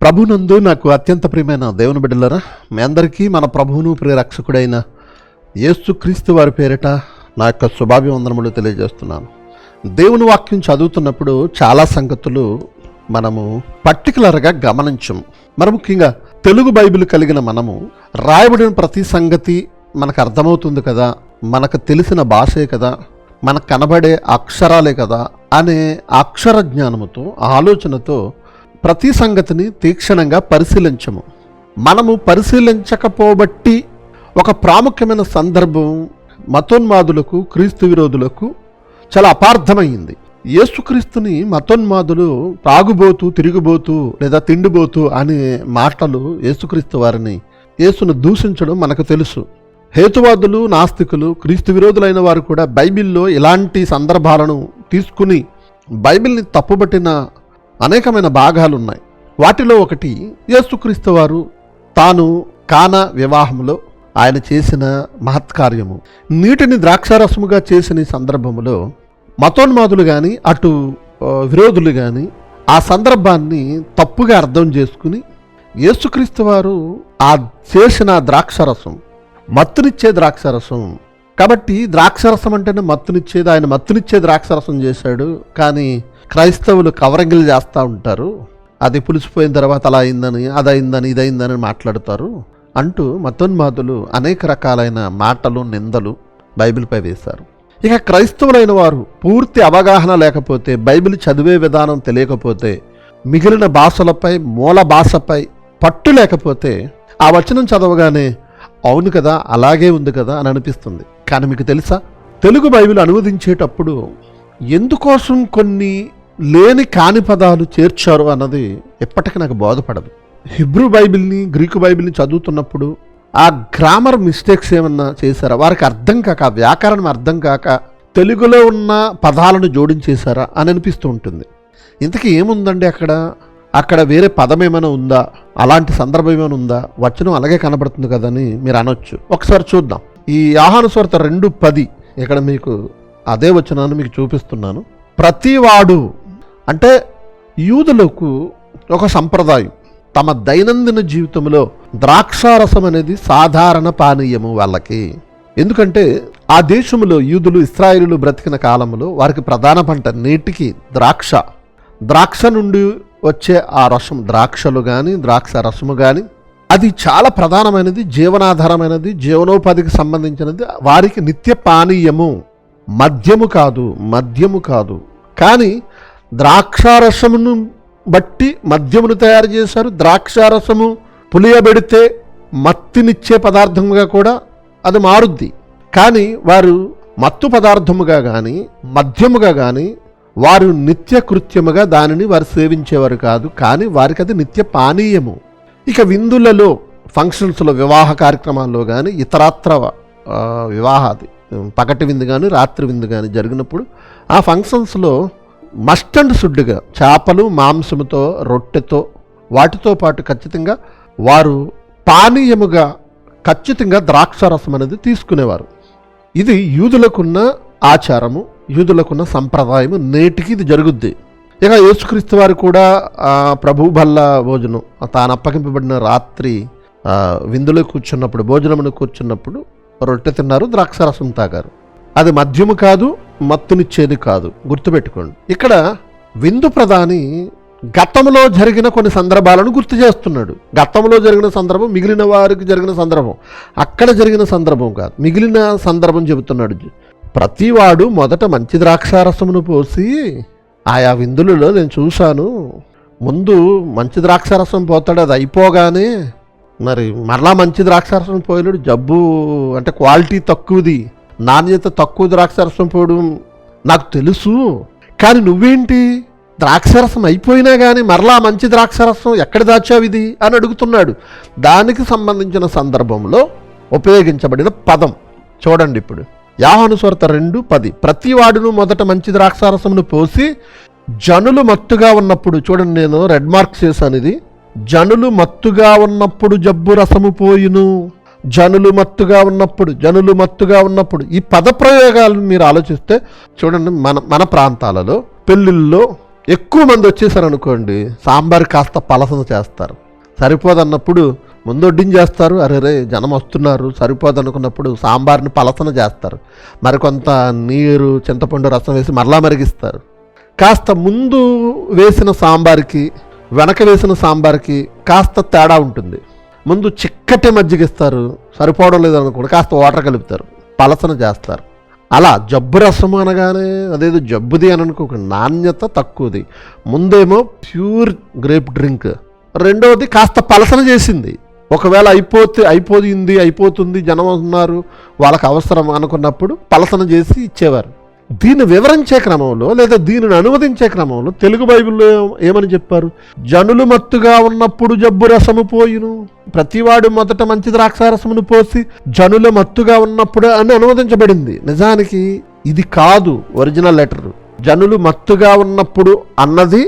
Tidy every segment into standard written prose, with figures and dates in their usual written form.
ప్రభునందు నాకు అత్యంత ప్రియమైన దేవుని బిడ్డలారా, మీ అందరికీ మన ప్రభువును ప్రియరక్షకుడైన యేసుక్రీస్తు వారి పేరిట నా యొక్క శుభాభివందనములు తెలియజేస్తున్నాను. దేవుని వాక్యం చదువుతున్నప్పుడు చాలా సంగతులు మనము పర్టికులర్గా గమనించము. మరి ముఖ్యంగా తెలుగు బైబిల్ కలిగిన మనము రాయబడిన ప్రతి సంగతి మనకు అర్థమవుతుంది కదా, మనకు తెలిసిన భాషే కదా, మనకు కనబడే అక్షరాలే కదా అనే అక్షర జ్ఞానముతో ఆలోచనతో ప్రతి సంగతిని తీక్షణంగా పరిశీలించము. మనము పరిశీలించకపోబట్టి ఒక ప్రాముఖ్యమైన సందర్భం మతోన్మాదులకు, క్రీస్తు విరోధులకు చాలా అపార్థమైంది. యేసుక్రీస్తుని మతోన్మాదులు తాగుబోతూ, తిరిగిపోతూ లేదా తిండిపోతూ అనే మాటలు యేసుక్రీస్తు వారిని, యేసును దూషించడం మనకు తెలుసు. హేతువాదులు, నాస్తికులు, క్రీస్తు విరోధులైన వారు కూడా బైబిల్లో ఇలాంటి సందర్భాలను తీసుకుని బైబిల్ని తప్పుబట్టిన అనేకమైన భాగాలు ఉన్నాయి. వాటిలో ఒకటి యేసుక్రీస్తు వారు తాను కానా వివాహంలో ఆయన చేసిన మహత్కార్యము. నీటిని ద్రాక్షారసముగా చేసిన ఈ సందర్భంలో మతోన్మాదులు కానీ అటు విరోధులు కానీ ఆ సందర్భాన్ని తప్పుగా అర్థం చేసుకుని యేసుక్రీస్తు వారు ఆ చేసిన ద్రాక్షారసం మత్తునిచ్చే ద్రాక్షారసం కాబట్టి, ద్రాక్షారసం అంటేనే మత్తునిచ్చేది, ఆయన మత్తునిచ్చే ద్రాక్షారసం చేశాడు. కానీ క్రైస్తవులు కవరింగ్లు చేస్తూ ఉంటారు, అది పులిసిపోయిన తర్వాత అలా అయిందని, అదయిందని, ఇదయిందని మాట్లాడతారు అంటూ మతోన్మాదులు అనేక రకాలైన మాటలు, నిందలు బైబిల్పై వేశారు. ఇక క్రైస్తవులైన వారు పూర్తి అవగాహన లేకపోతే, బైబిల్ చదివే విధానం తెలియకపోతే, మిగిలిన భాషలపై, మూల భాషపై పట్టు లేకపోతే ఆ వచనం చదవగానే అవును కదా, అలాగే ఉంది కదా అని అనిపిస్తుంది. కానీ మీకు తెలుసా, తెలుగు బైబిల్ అనువదించేటప్పుడు ఎందుకోసం కొన్ని లేని కాని పదాలు చేర్చారు అన్నది ఎప్పటికీ నాకు బోధపడదు. హిబ్రూ బైబిల్ని, గ్రీకు బైబిల్ని చదువుతున్నప్పుడు ఆ గ్రామర్ మిస్టేక్స్ ఏమన్నా చేశారా, వారికి అర్థం కాక, వ్యాకరణం అర్థం కాక తెలుగులో ఉన్న పదాలను జోడించేశారా అని అనిపిస్తూ ఉంటుంది. ఇంతకీ ఏముందండి అక్కడ వేరే పదం ఏమైనా ఉందా, అలాంటి సందర్భం ఏమైనా ఉందా, వచనం అలాగే కనబడుతుంది కదని మీరు అనొచ్చు. ఒకసారి చూద్దాం. ఈ యోహాను సువార్త 2:10 ఇక్కడ మీకు అదే వచనాన్ని మీకు చూపిస్తున్నాను. ప్రతివాడు అంటే యూదులకు ఒక సంప్రదాయం, తమ దైనందిన జీవితంలో ద్రాక్షారసం అనేది సాధారణ పానీయము వాళ్ళకి. ఎందుకంటే ఆ దేశంలో యూదులు, ఇశ్రాయేలీయులు బ్రతికిన కాలంలో వారికి ప్రధాన పంట నేటికి ద్రాక్ష నుండి వచ్చే ఆ రసం, ద్రాక్షలు కానీ ద్రాక్ష రసము కానీ అది చాలా ప్రధానమైనది, జీవనాధారమైనది, జీవనోపాధికి సంబంధించినది, వారికి నిత్య పానీయము, మద్యము కాదు. కానీ ద్రాక్షారసమును బట్టి మద్యమును తయారు చేశారు. ద్రాక్షారసము పులియబెడితే మత్తినిచ్చే పదార్థముగా కూడా అది మారుద్ది. కానీ వారు మత్తు పదార్థముగా కానీ మద్యముగా కానీ వారు నిత్య కృత్యముగా దానిని వారు సేవించేవారు కాదు. కానీ వారికి అది నిత్య పానీయము. ఇక విందులలో, ఫంక్షన్స్లో, వివాహ కార్యక్రమాల్లో కానీ ఇతరత్ర వివాహాది పగటి విందు కానీ రాత్రి విందు కానీ జరిగినప్పుడు ఆ ఫంక్షన్స్లో మస్ట్ అండ్ షుడ్గా చేపలు, మాంసముతో, రొట్టెతో, వాటితో పాటు ఖచ్చితంగా వారు పానీయముగా ఖచ్చితంగా ద్రాక్షారసం అనేది తీసుకునేవారు. ఇది యూదులకున్న ఆచారము, యూదులకున్న సంప్రదాయము. నేటికి ఇది జరుగుద్ది. ఇక యేసుక్రీస్తు వారు కూడా ప్రభు బల్ల భోజనం, తాను అప్పగింపబడిన రాత్రి విందులో కూర్చున్నప్పుడు, భోజనమును కూర్చున్నప్పుడు రొట్టె తిన్నారు, ద్రాక్షారసం తాగారు. అది మద్యము కాదు, మత్తునిచ్చేది కాదు, గుర్తుపెట్టుకోండి. ఇక్కడ విందు ప్రధాని గతంలో జరిగిన కొన్ని సందర్భాలను గుర్తు చేస్తున్నాడు. గతంలో జరిగిన సందర్భం, మిగిలిన వారికి జరిగిన సందర్భం, అక్కడ జరిగిన సందర్భం కాదు, మిగిలిన సందర్భం చెబుతున్నాడు. ప్రతివాడు మొదట మంచి ద్రాక్షారసమును పోసి, ఆయా విందులలో నేను చూశాను, ముందు మంచి ద్రాక్షారసం పోతాడు, అది అయిపోగానే మరి మరలా మంచి ద్రాక్షారసం పోయలేడు. జబ్బు అంటే క్వాలిటీ తక్కువది, నాణ్యత తక్కువ ద్రాక్షారసం పోవడం నాకు తెలుసు. కానీ నువ్వేంటి, ద్రాక్షారసం అయిపోయినా కానీ మరలా మంచి ద్రాక్షారసం ఎక్కడ దాచావు ఇది అని అడుగుతున్నాడు. దానికి సంబంధించిన సందర్భంలో ఉపయోగించబడిన పదం చూడండి. ఇప్పుడు యోహాను సువార్త 2:10 ప్రతివాడును మొదట మంచి ద్రాక్షారసమును పోసి జనులు మత్తుగా ఉన్నప్పుడు, చూడండి నేను రెడ్ మార్క్ చేశాను, ఇది జనులు మత్తుగా ఉన్నప్పుడు జబ్బు రసము పోయిను. జనులు మత్తుగా ఉన్నప్పుడు ఈ పద ప్రయోగాలను మీరు ఆలోచిస్తే చూడండి, మన ప్రాంతాలలో పెళ్ళిళ్ళలో ఎక్కువ మంది వచ్చేసారు అనుకోండి, సాంబార్ కాస్త పలసన చేస్తారు. సరిపోదన్నప్పుడు ముందు వడ్డించేస్తారు, అరే జనం వస్తున్నారు సరిపోదనుకున్నప్పుడు సాంబార్ని పలసన చేస్తారు. మరికొంత నీరు చింతపండు రసం వేసి మరలా మరిగిస్తారు. కాస్త ముందు వేసిన సాంబార్కి వెనక వేసిన సాంబార్కి కాస్త తేడా ఉంటుంది. ముందు చిక్కటి మజ్జిగిస్తారు, సరిపోవడం లేదనుకోండి కాస్త వాటర్ కలుపుతారు, పలసన చేస్తారు. అలా జబ్బు రసం అనగానే అదేదో జబ్బుది అని అనుకోకండి, నాణ్యత తక్కువది. ముందేమో ప్యూర్ గ్రేప్ డ్రింక్, రెండవది కాస్త పలసన చేసింది. ఒకవేళ అయిపోతుంది జనం ఉన్నారు వాళ్ళకి అవసరం అనుకున్నప్పుడు పలసన చేసి ఇచ్చేవారు. దీన్ని వివరించే క్రమంలో లేదా దీనిని అనువదించే క్రమంలో తెలుగు బైబిల్లో ఏమని చెప్పారు? జనులు మత్తుగా ఉన్నప్పుడు జబ్బు రసము పోయిను, ప్రతివాడు మొదట మంచి ద్రాక్షారసమును పోసి జనుల మత్తుగా ఉన్నప్పుడు అని అనువదించబడింది. నిజానికి ఇది కాదు ఒరిజినల్ లెటర్. జనులు మత్తుగా ఉన్నప్పుడు అన్నది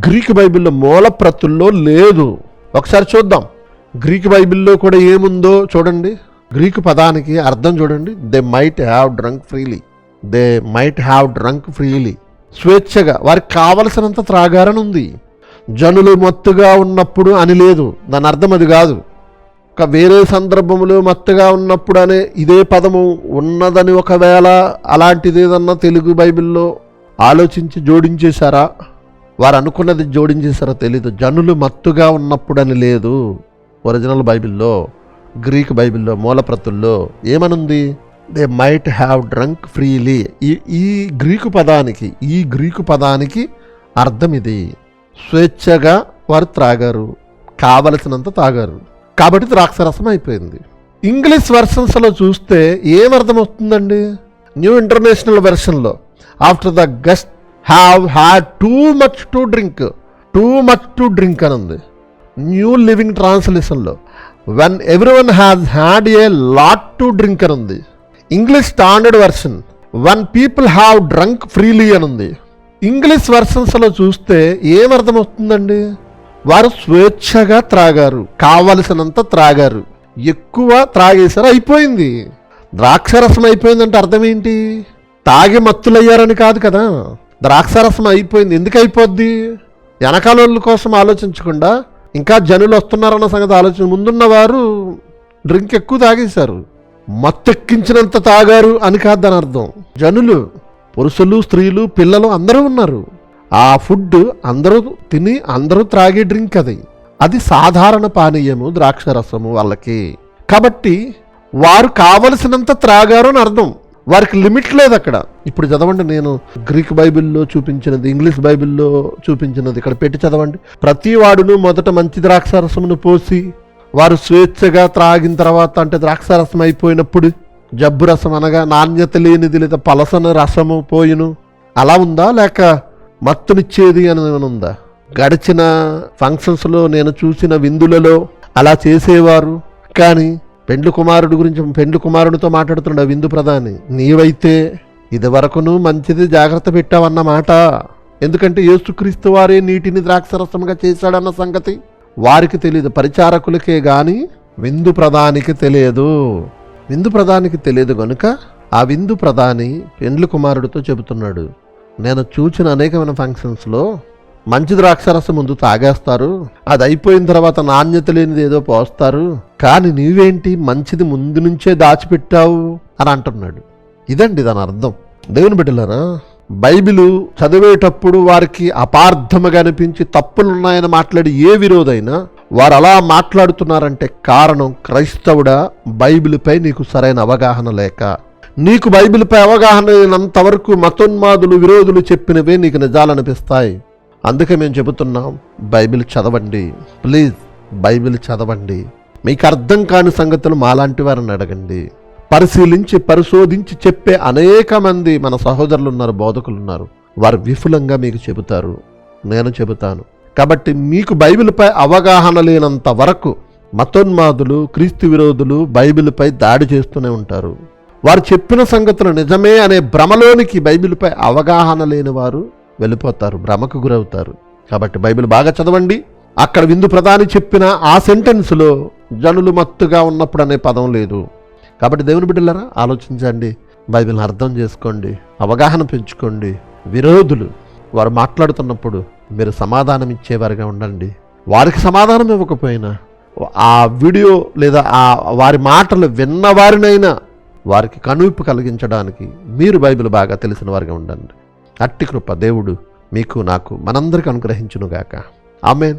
గ్రీకు బైబిల్లో మూల ప్రతుల్లో లేదు. ఒకసారి చూద్దాం గ్రీకు బైబిల్లో కూడా ఏముందో చూడండి. గ్రీకు పదానికి అర్థం చూడండి. They might have drunk freely. స్వేచ్ఛగా వారికి కావలసినంత త్రాగారని ఉంది. జనులు మత్తుగా ఉన్నప్పుడు అని లేదు, దాని అర్థం అది కాదు. వేరే సందర్భంలో మత్తుగా ఉన్నప్పుడు అనే ఇదే పదము ఉన్నదని ఒకవేళ అలాంటిది ఏదన్నా తెలుగు బైబిల్లో ఆలోచించి జోడించేశారా, వారు అనుకున్నది జోడించేశారో తెలీదు. జనులు మత్తుగా ఉన్నప్పుడు అని లేదు ఒరిజినల్ బైబిల్లో. గ్రీక్ బైబిల్లో మూలప్రతుల్లో ఏమనుంది? They might have drunk freely. ఈ గ్రీకు పదానికి అర్థం ఇది. స్వేచ్ఛగా వారు త్రాగారు, కావలసినంత తాగారు, కాబట్టి ద్రాక్షరసం అయిపోయింది. ఇంగ్లీష్ వెర్షన్స్లో చూస్తే ఏమర్థం వస్తుందండి? న్యూ ఇంటర్నేషనల్ వెర్షన్లో after the guest have had too much to drink అని ఉంది. న్యూ లివింగ్ ట్రాన్స్లేషన్లో when everyone has had a lot to drink అని ఉంది. English standard version when people have drunk freely అని ఉంది. ఇంగ్లీష్ వెర్షన్స్లో చూస్తే ఏమర్థం వస్తుందండి? వారు స్వేచ్ఛగా త్రాగారు, కావలసినంత త్రాగారు, ఎక్కువ త్రాగేశారు, అయిపోయింది. ద్రాక్షరసం అయిపోయిందంటే అర్థం ఏంటి? తాగి మత్తులయ్యారని కాదు కదా. ద్రాక్షరసం అయిపోయింది. ఎందుకు అయిపోద్ది? వెనకాల కోసం ఆలోచించకుండా ఇంకా జనులు వస్తున్నారన్న సంగతి ఆలోచన. ముందున్నవారు డ్రింక్ ఎక్కువ తాగేశారు, మత్తెక్కించినంత తాగారు అని కాదు దాని అర్థం. జనులు పురుషులు స్త్రీలు పిల్లలు అందరూ ఉన్నారు. ఆ ఫుడ్ అందరూ తిని అందరూ త్రాగే డ్రింక్ అది సాధారణ పానీయము ద్రాక్షరసము వాళ్ళకి. కాబట్టి వారు కావలసినంత త్రాగారు అని అర్థం. వారికి లిమిట్ లేదు అక్కడ. ఇప్పుడు చదవండి, నేను గ్రీక్ బైబిల్లో చూపించినది ఇంగ్లీష్ బైబిల్లో చూపించినది ఇక్కడ పెట్టి చదవండి. ప్రతి వాడును మొదట మంచి ద్రాక్షారసమును పోసి వారు స్వేచ్ఛగా త్రాగిన తర్వాత, అంటే ద్రాక్షారసం అయిపోయినప్పుడు జబ్బు రసం అనగా నాణ్యత లేనిది లేదా పలసన రసము పోయిను. అలా ఉందా, లేక మత్తునిచ్చేది అని ఉందా? గడిచిన ఫంక్షన్స్లో నేను చూసిన విందులలో అలా చేసేవారు. కానీ పెండ్లి కుమారుడితో మాట్లాడుతున్నాడు విందు ప్రధాని. నీవైతే ఇది వరకును మంచిది జాగ్రత్త పెట్టావన్నమాట. ఎందుకంటే యేసుక్రీస్తు వారే నీటిని ద్రాక్షరసంగా చేశాడన్న సంగతి వారికి తెలియదు, పరిచారకులకే గాని విందు ప్రధానికి తెలియదు. విందు ప్రధానికి తెలియదు కనుక ఆ విందు ప్రధాని పెండ్లి కుమారుడితో చెబుతున్నాడు, నేను చూచిన అనేకమైన ఫంక్షన్స్లో మంచి ద్రాక్షరసం ముందు తాగేస్తారు, అది అయిపోయిన తర్వాత నాణ్యత లేనిది ఏదో పోస్తారు, కానీ నీవేంటి మంచిది ముందు నుంచే దాచిపెట్టావు అని అంటున్నాడు. ఇదండి దాని అర్థం. దేవుని బిడ్డలారా, బైబిలు చదివేటప్పుడు వారికి అపార్థముగా అనిపించి తప్పులున్నాయని మాట్లాడి ఏ విరోధైనా వారు అలా మాట్లాడుతున్నారంటే కారణం క్రైస్తవుడా బైబిల్పై నీకు సరైన అవగాహన లేక. నీకు బైబిల్పై అవగాహన లేనంత వరకు మతోన్మాదులు విరోధులు చెప్పినవే నీకు నిజాలనిపిస్తాయి. అందుకే మేము చెబుతున్నాం, బైబిల్ చదవండి ప్లీజ్, బైబిల్ చదవండి. మీకు అర్థం కాని సంగతులు మాలాంటి వారిని అడగండి. పరిశోధించి చెప్పే అనేక మంది మన సహోదరులు ఉన్నారు, బోధకులు ఉన్నారు. వారు విపులంగా మీకు చెబుతారు, నేను చెబుతాను. కాబట్టి మీకు బైబిల్పై అవగాహన లేనంత వరకు మతోన్మాదులు క్రీస్తు విరోధులు బైబిల్పై దాడి చేస్తూనే ఉంటారు. వారు చెప్పిన సంగతులు నిజమే అనే భ్రమలోనికి బైబిల్పై అవగాహన లేని వారు వెళ్ళిపోతారు, భ్రమకు గురవుతారు. కాబట్టి బైబిల్ బాగా చదవండి. అక్కడ విందు ప్రధాని చెప్పిన ఆ సెంటెన్స్లో జనులు మత్తుగా ఉన్నప్పుడు అనే పదం లేదు. కాబట్టి దేవుని బిడ్డలారా, ఆలోచించండి, బైబిల్ని అర్థం చేసుకోండి, అవగాహన పెంచుకోండి. విరోధులు వారు మాట్లాడుతున్నప్పుడు మీరు సమాధానం ఇచ్చేవారిగా ఉండండి. వారికి సమాధానం ఇవ్వకపోయినా ఆ వీడియో లేదా ఆ వారి మాటలు విన్నవారినైనా వారికి కనువిప్పు కలిగించడానికి మీరు బైబిల్ బాగా తెలిసిన వారిగా ఉండండి. అట్టి కృప దేవుడు మీకు నాకు మనందరికీ అనుగ్రహించునుగాక. ఆమేన్.